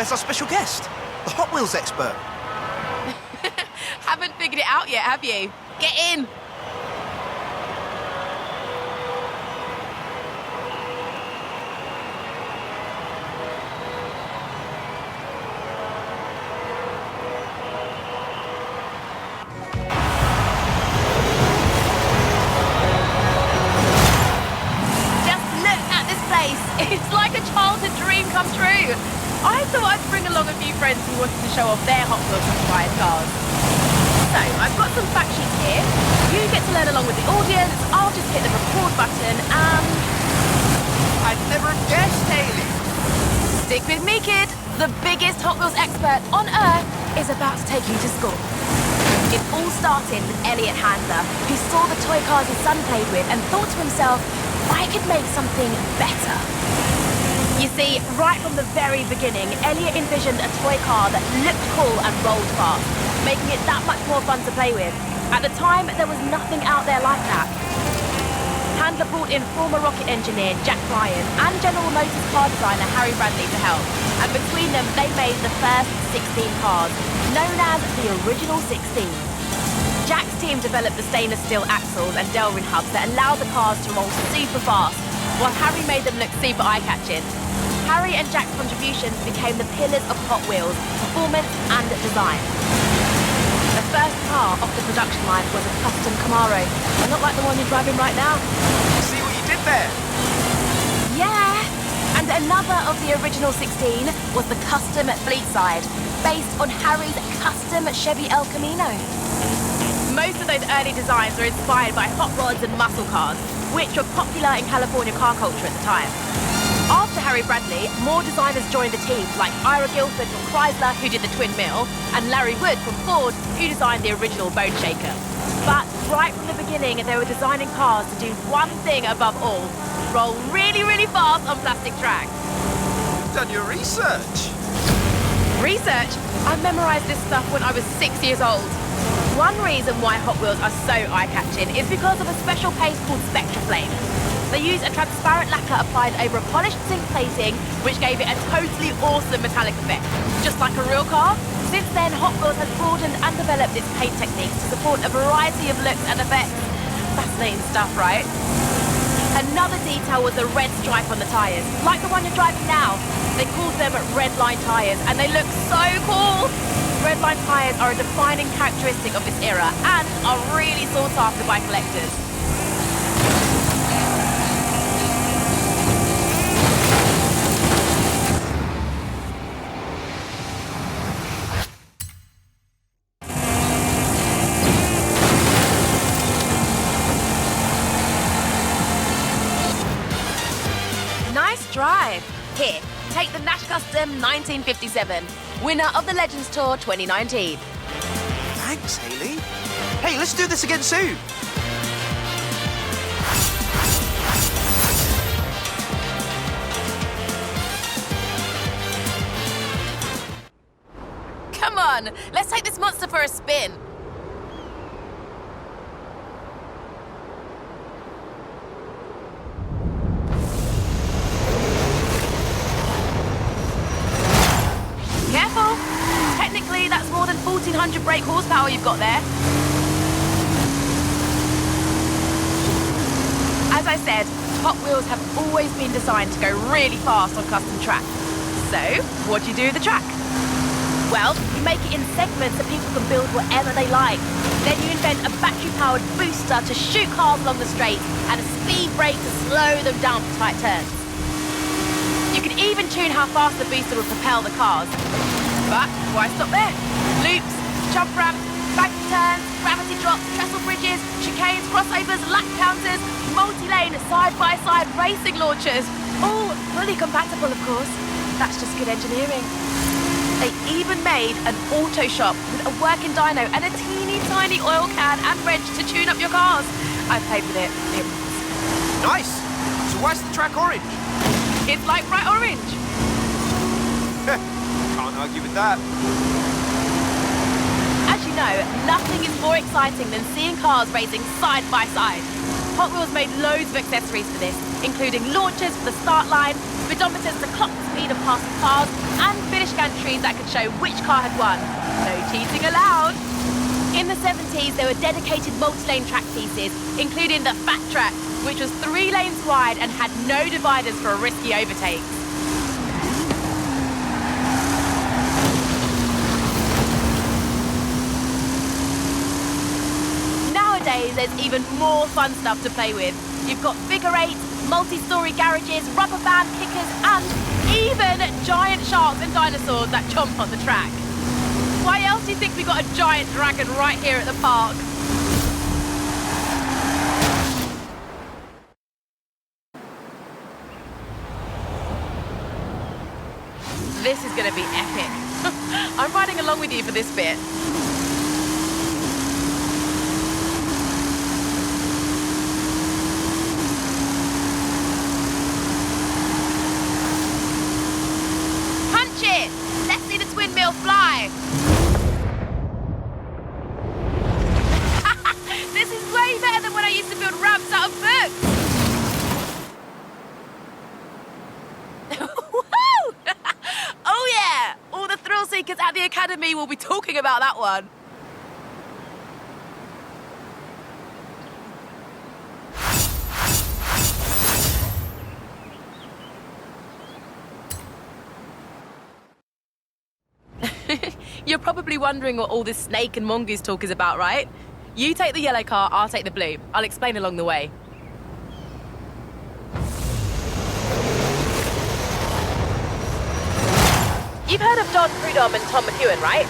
where's our special guest? The Hot Wheels expert. Haven't figured it out yet, have you? Get in! It's like a childhood dream come true. I thought I'd bring along a few friends who wanted to show off their Hot Wheels inspired cars. So, I've got some fact sheets here. You get to learn along with the audience. I'll just hit the record button and... I'd never have guessed, Hayley. Stick with me, kid. The biggest Hot Wheels expert on Earth is about to take you to school. It all started with Elliot Handler, who saw the toy cars his son played with and thought to himself, I could make something better. You see, right from the very beginning, Elliot envisioned a toy car that looked cool and rolled fast, making it that much more fun to play with. At the time, there was nothing out there like that. Handler brought in former rocket engineer Jack Ryan and General Motors car designer Harry Bradley to help, and between them, they made the first 16 cars, known as the Original 16. Jack's team developed the stainless steel axles and Delrin hubs that allowed the cars to roll super fast, while Harry made them look super eye-catching. Harry and Jack's contributions became the pillars of Hot Wheels, performance and design. The first car off the production line was a custom Camaro, and not like the one you're driving right now. See what you did there? Yeah! And another of the Original 16 was the custom Fleetside, based on Harry's custom Chevy El Camino. Most of those early designs are inspired by hot rods and muscle cars, which were popular in California car culture at the time. After Harry Bradley, more designers joined the team, like Ira Guilford from Chrysler, who did the Twin Mill, and Larry Wood from Ford, who designed the original Bone Shaker. But right from the beginning, they were designing cars to do one thing above all: roll really, really fast on plastic tracks. You've done your research. Research? I memorized this stuff when I was 6 years old. One reason why Hot Wheels are so eye-catching is because of a special paste called Spectraflame. They use a transparent lacquer applied over a polished zinc plating, which gave it a totally awesome metallic effect. Just like a real car, since then Hot Wheels has broadened and developed its paint techniques to support a variety of looks and effects. Fascinating stuff, right? Another detail was the red stripe on the tyres, like the one you're driving now. They called them red line tyres, and they look so cool! Red line tyres are a defining characteristic of this era and are really sought after by collectors. Nice drive. Here, take the Nash Custom 1957, winner of the Legends Tour 2019. Thanks, Hayley. Hey, let's do this again soon. Come on, let's take this monster for a spin. Careful! Technically, that's more than 1,400 brake horsepower you've got there. As I said, Hot Wheels have always been designed to go really fast on custom tracks. So, what do you do with the track? Well, you make it in segments that people can build whatever they like. Then you invent a battery-powered booster to shoot cars along the straight and a speed brake to slow them down for tight turns. You can even tune how fast the booster will propel the cars. But why stop there? Loops, jump ramps, bank turns, gravity drops, trestle bridges, chicanes, crossovers, lap counters, multi-lane, side-by-side racing launchers. All fully compatible, of course. That's just good engineering. They even made an auto shop with a working dyno and a teeny tiny oil can and wrench to tune up your cars. I played with it. It was Nice. So why's the track orange? It's like bright orange. Can't argue with that. As you know, nothing is more exciting than seeing cars racing side by side. Hot Wheels made loads of accessories for this, including launchers for the start line, speedometers to clock the speed of passing cars, and finish gantries that could show which car had won. No cheating allowed. In the 70s, there were dedicated multi-lane track pieces, including the Fat Track, which was 3 lanes wide and had no dividers for risky overtakes. Nowadays, there's even more fun stuff to play with. You've got figure eights, multi-story garages, rubber band kickers, and even giant sharks and dinosaurs that jump on the track. Why else do you think we got a giant dragon right here at the park? This is going to be epic. I'm riding along with you for this bit. Punch it! Let's see the twin mill fly. This is way better than when I used to build ramps out of books. Oh yeah! All the thrill seekers at the Academy will be talking about that one. You're probably wondering what all this Snake and Mongoose talk is about, right? You take the yellow car, I'll take the blue. I'll explain along the way. You've heard of Don Prudhomme and Tom McEwen, right?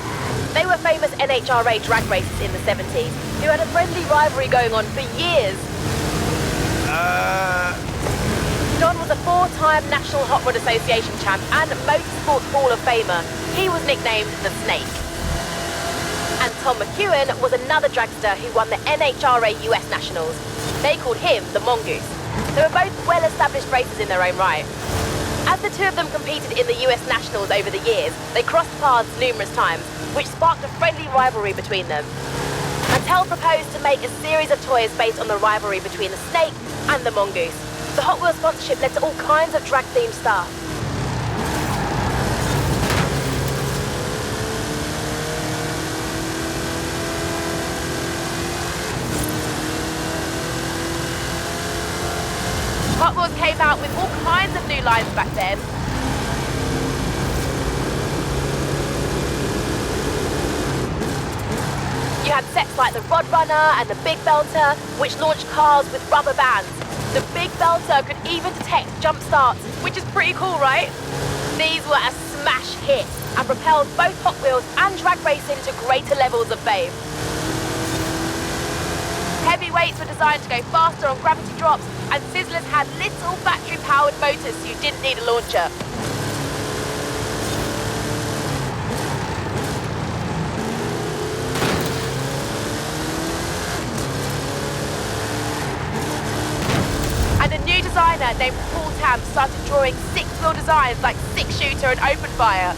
They were famous NHRA drag racers in the 70s, who had a friendly rivalry going on for years. Don was a 4-time National Hot Rod Association champ and Motorsports Hall of Famer. He was nicknamed the Snake. And Tom McEwen was another dragster who won the NHRA US Nationals. They called him the Mongoose. They were both well-established racers in their own right. As the two of them competed in the US Nationals over the years, they crossed paths numerous times, which sparked a friendly rivalry between them. Mattel proposed to make a series of toys based on the rivalry between the Snake and the Mongoose. The Hot Wheels sponsorship led to all kinds of drag-themed stuff. Hot Wheels came out with all kinds of new lines back then. You had sets like the Rod Runner and the Big Belter, which launched cars with rubber bands. The Big Belter could even detect jump starts, which is pretty cool, right? These were a smash hit and propelled both Hot Wheels and drag racing to greater levels of fame. Heavy weights were designed to go faster on gravity drops, and Sizzlers had little battery-powered motors so you didn't need a launcher. And a new designer named Paul Tam started drawing 6-wheel designs like 6-shooter and open fire.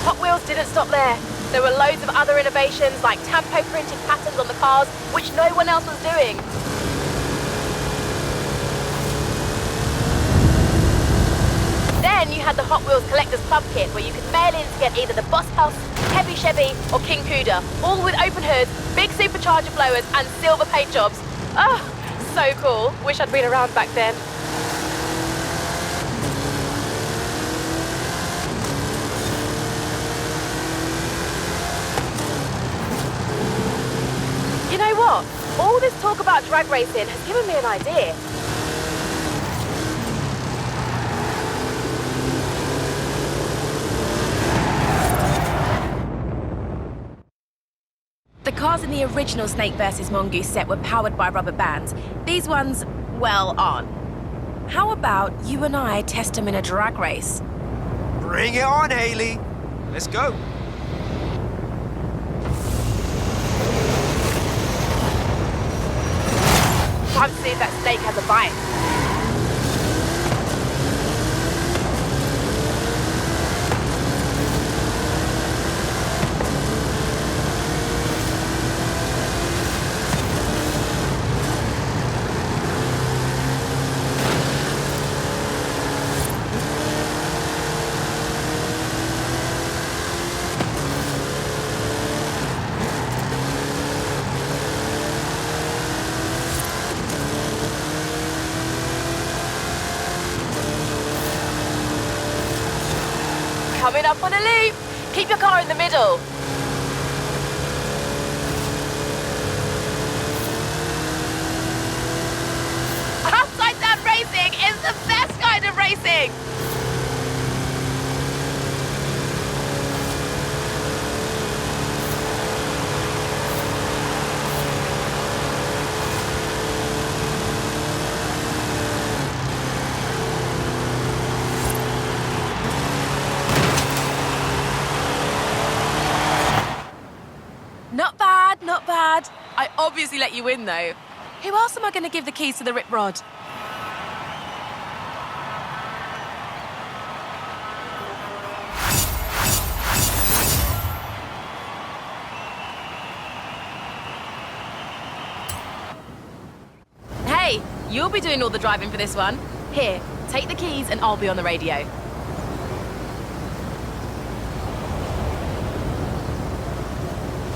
Hot Wheels didn't stop there. There were loads of other innovations like tampo printed patterns on the cars, which no one else was doing. Then you had the Hot Wheels Collector's Club Kit, where you could mail in to get either the Boss House, Heavy Chevy, or King Cuda, all with open hoods, big supercharger blowers, and silver paint jobs. Oh, so cool. Wish I'd been around back then. You know what? All this talk about drag racing has given me an idea. The cars in the original Snake vs. Mongoose set were powered by rubber bands. These ones, well, aren't. How about you and I test them in a drag race? Bring it on, Hayley. Let's go. Time to see if that Snake has a bite. Coming up on a loop. Keep your car in the middle. Upside down racing is the best kind of racing. Not bad, not bad. I obviously let you win, though. Who else am I going to give the keys to the rip rod? Hey, you'll be doing all the driving for this one. Here, take the keys and I'll be on the radio.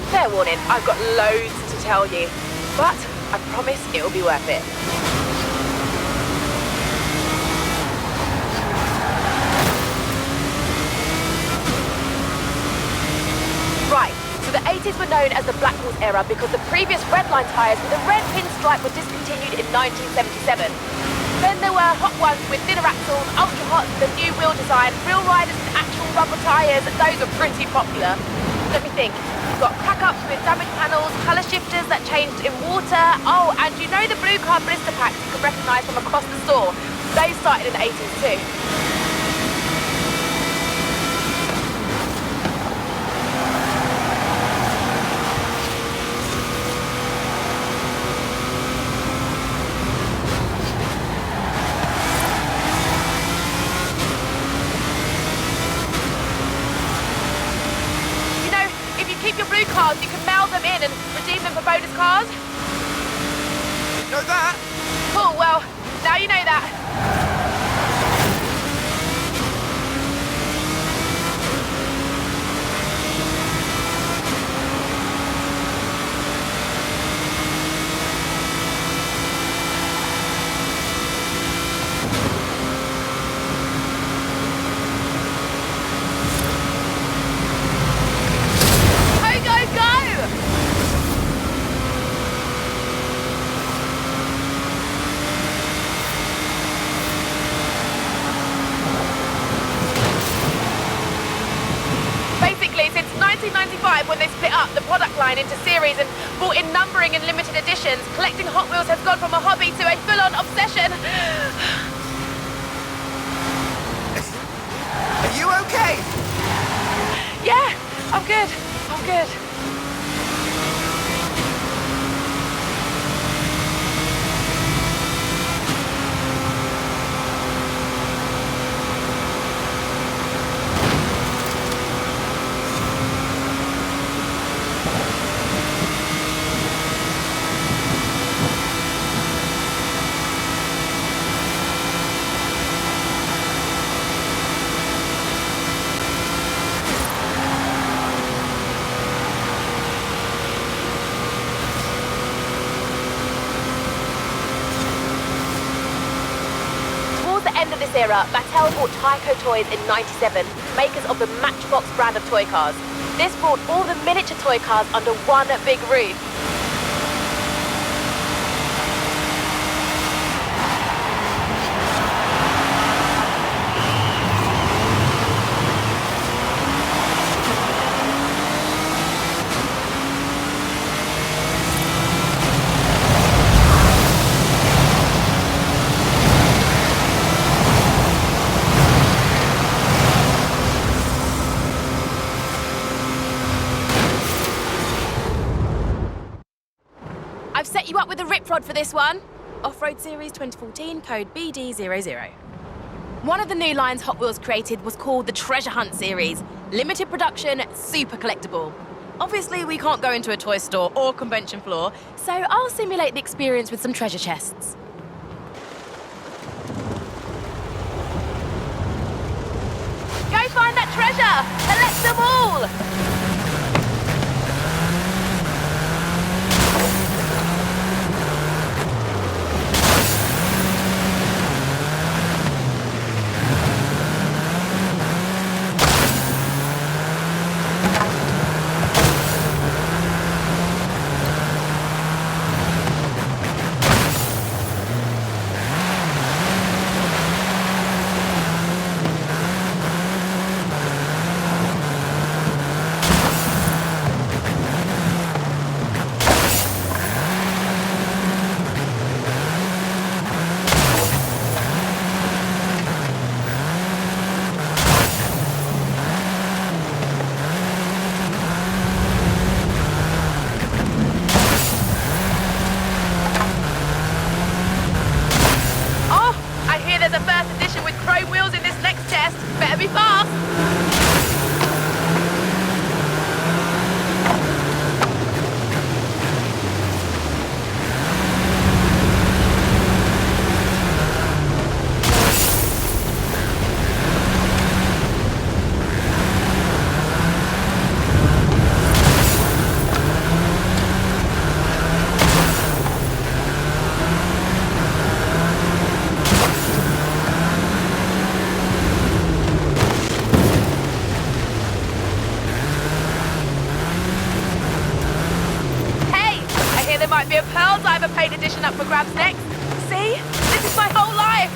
Fair warning, I've got loads to tell you, but I promise it'll be worth it. Right, so the 80s were known as the Black Horse era because the previous red line tyres with a red pinstripe were discontinued in 1977. Then there were hot ones with thinner axles, ultra hot with a new wheel design, real riders with actual rubber tyres, those are pretty popular. Let me think. You've got crack-ups with damaged panels, colour shifters that changed in water. Oh, and you know the blue car blister packs you can recognise from across the store? They started in the 80s too. Cars, you can mail them in and redeem them for bonus cars. Didn't know that. Cool, well, now you know that. When they split up the product line into series and brought in numbering and limited editions, collecting Hot Wheels has gone from a hobby to a full-on obsession. Are you okay? Yeah, I'm good. I'm good. Era, Mattel bought Tyco Toys in '97, makers of the Matchbox brand of toy cars. This brought all the miniature toy cars under one big roof. I've set you up with a rip rod for this one. Off-Road Series 2014, code BD00. One of the new lines Hot Wheels created was called the Treasure Hunt Series. Limited production, super collectible. Obviously, we can't go into a toy store or convention floor, so I'll simulate the experience with some treasure chests. Go find that treasure! Collect them all! might be a Pearl Diver Paint Edition up for grabs next. See? This is my whole life!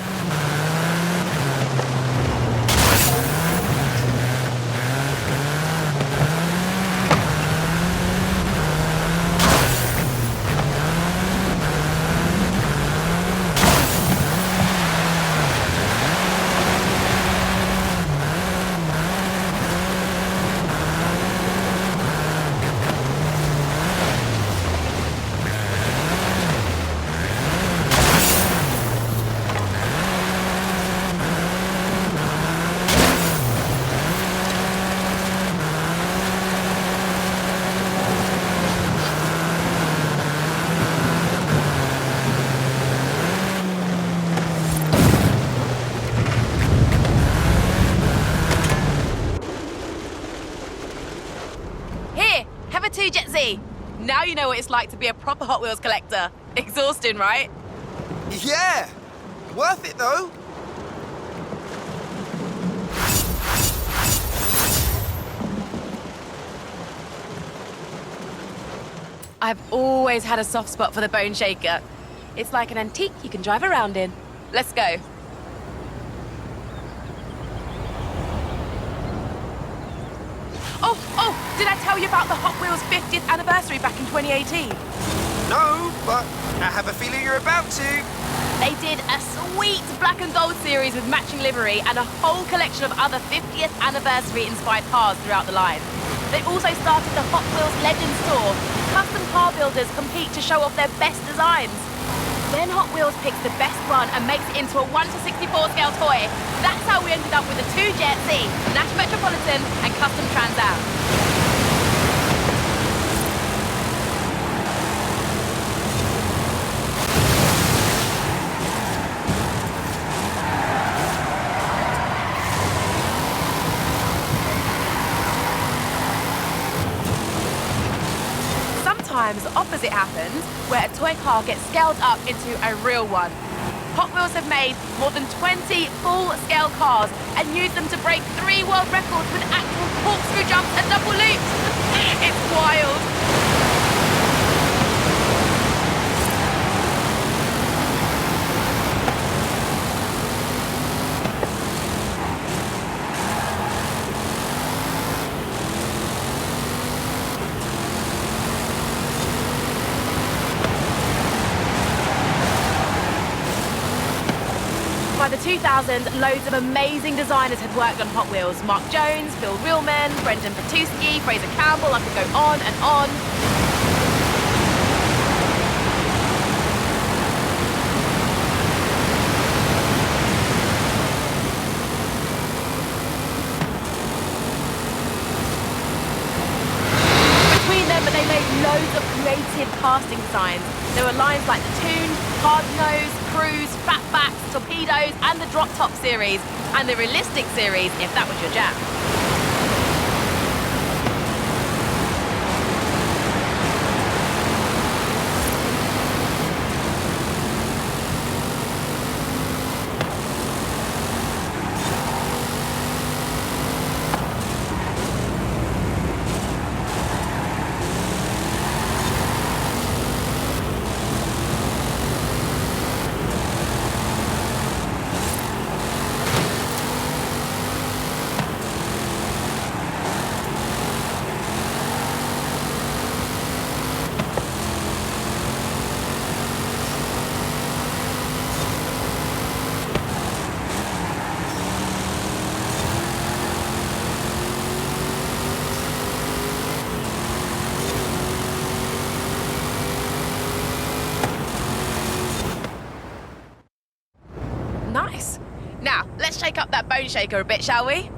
Now you know what it's like to be a proper Hot Wheels collector. Exhausting, right? Yeah! Worth it, though. I've always had a soft spot for the Bone Shaker. It's like an antique you can drive around in. Let's go. Oh, did I tell you about the Hot Wheels 50th anniversary back in 2018? No, but I have a feeling you're about to. They did a sweet black and gold series with matching livery and a whole collection of other 50th anniversary inspired cars throughout the line. They also started the Hot Wheels Legends Tour. Custom car builders compete to show off their best designs. Then Hot Wheels picks the best one and makes it into a 1/64 scale toy. That's how we ended up with the two Jet Z, Nash Metropolitan and Custom Trans Am. Sometimes the opposite happens, where a toy car gets scaled up into a real one. Hot Wheels have made more than 20 full-scale cars and used them to break 3 world records with actual corkscrew jumps and double loops. It's wild. By the 2000s, loads of amazing designers had worked on Hot Wheels. Mark Jones, Bill Reelman, Brendan Patuski, Fraser Campbell, I could go on and on. Between them, they made loads of creative casting designs. There were lines like the Tuned, Hard Nose, Cruise, Fatbacks, Torpedoes, and the Drop Top series, and the Realistic series, if that was your jam. Nice. Now, let's shake up that Bone Shaker a bit, shall we?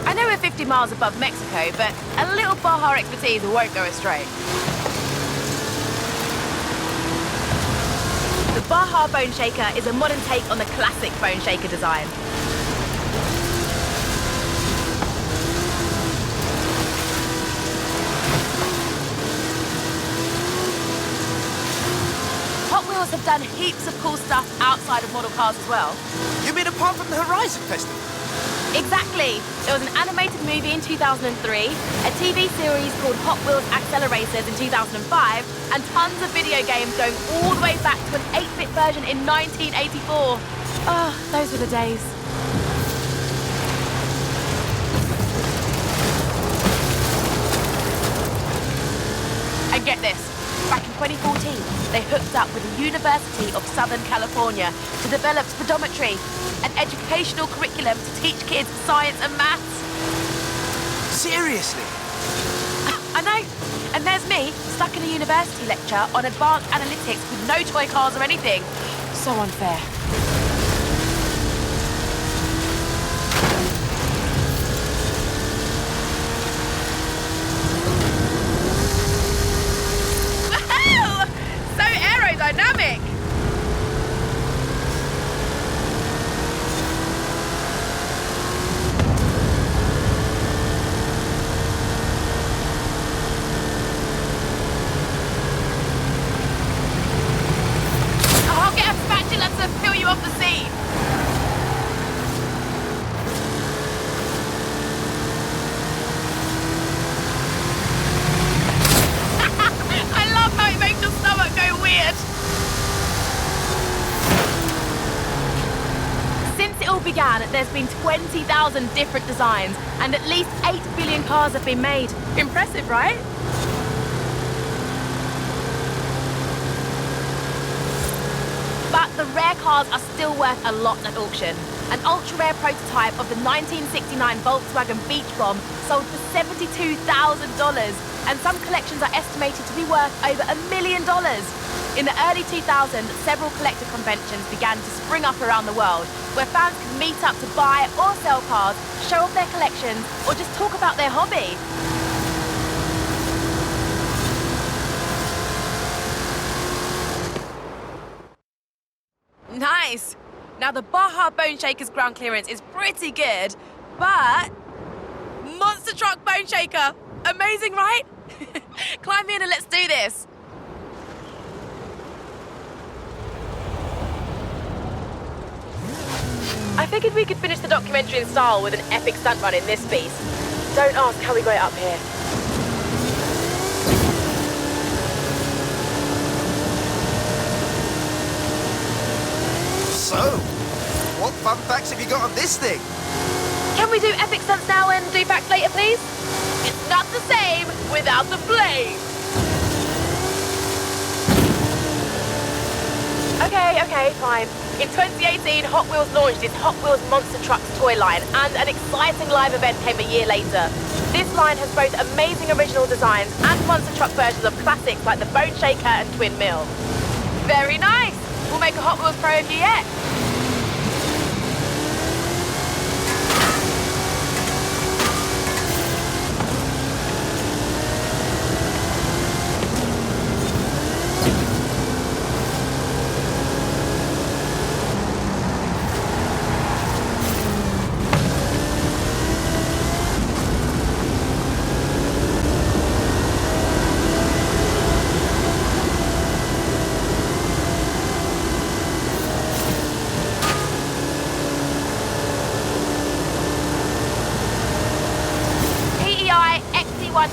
I know we're 50 miles above Mexico, but a little Baja expertise won't go astray. The Baja Bone Shaker is a modern take on the classic Bone Shaker design. Hot Wheels have done heaps of cool stuff outside of model cars as well. You mean apart from the Horizon Festival? Exactly. There was an animated movie in 2003, a TV series called Hot Wheels Accelerators in 2005, and tons of video games going all the way back to an 8-bit version in 1984. Oh, those were the days. And get this, back in 2014, they hooked up with the University of Southern California to develop speedometry, an educational curriculum to teach kids science and maths. Seriously? I know. And there's me, stuck in a university lecture on advanced analytics with no toy cars or anything. So unfair. Dynamic! I'll get a spatula to peel you off the seat. I love how it makes your stomach go weird. Since it all began, there's been 20,000 different designs, and at least 8 billion cars have been made. Impressive, right? But the rare cars are still worth a lot at auction. An ultra-rare prototype of the 1969 Volkswagen Beach Bomb sold for $72,000, and some collections are estimated to be worth over $1 million. In the early 2000s, several collector conventions began to spring up around the world, where fans could meet up to buy or sell cars, show off their collections, or just talk about their hobby. Nice. Now the Baja Bone Shaker's ground clearance is pretty good, but monster truck bone shaker. Amazing, right? Climb in and let's do this. I figured we could finish the documentary in style with an epic stunt run in this beast. Don't ask how we got it up here. So, what fun facts have you got on this thing? Can we do epic stunts now and do facts later, please? It's not the same without the flame. Okay, fine. In 2018, Hot Wheels launched its Hot Wheels Monster Trucks toy line, and an exciting live event came a year later. This line has both amazing original designs and monster truck versions of classics like the Bone Shaker and Twin Mill. Very nice. We'll make a Hot Wheels Pro of you yet.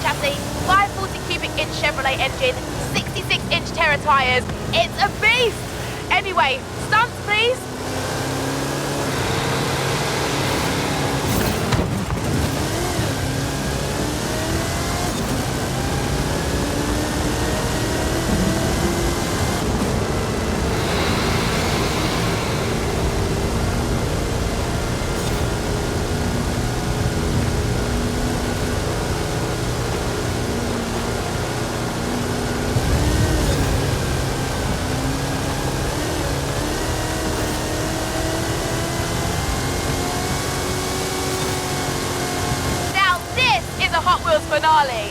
Chassis, 540 cubic inch Chevrolet engine, 66 inch Terra tyres. It's a beast! Anyway, stunts please! Hot Wheels finale.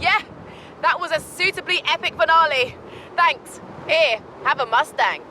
Yeah, that was a suitably epic finale. Thanks. Here, have a Mustang.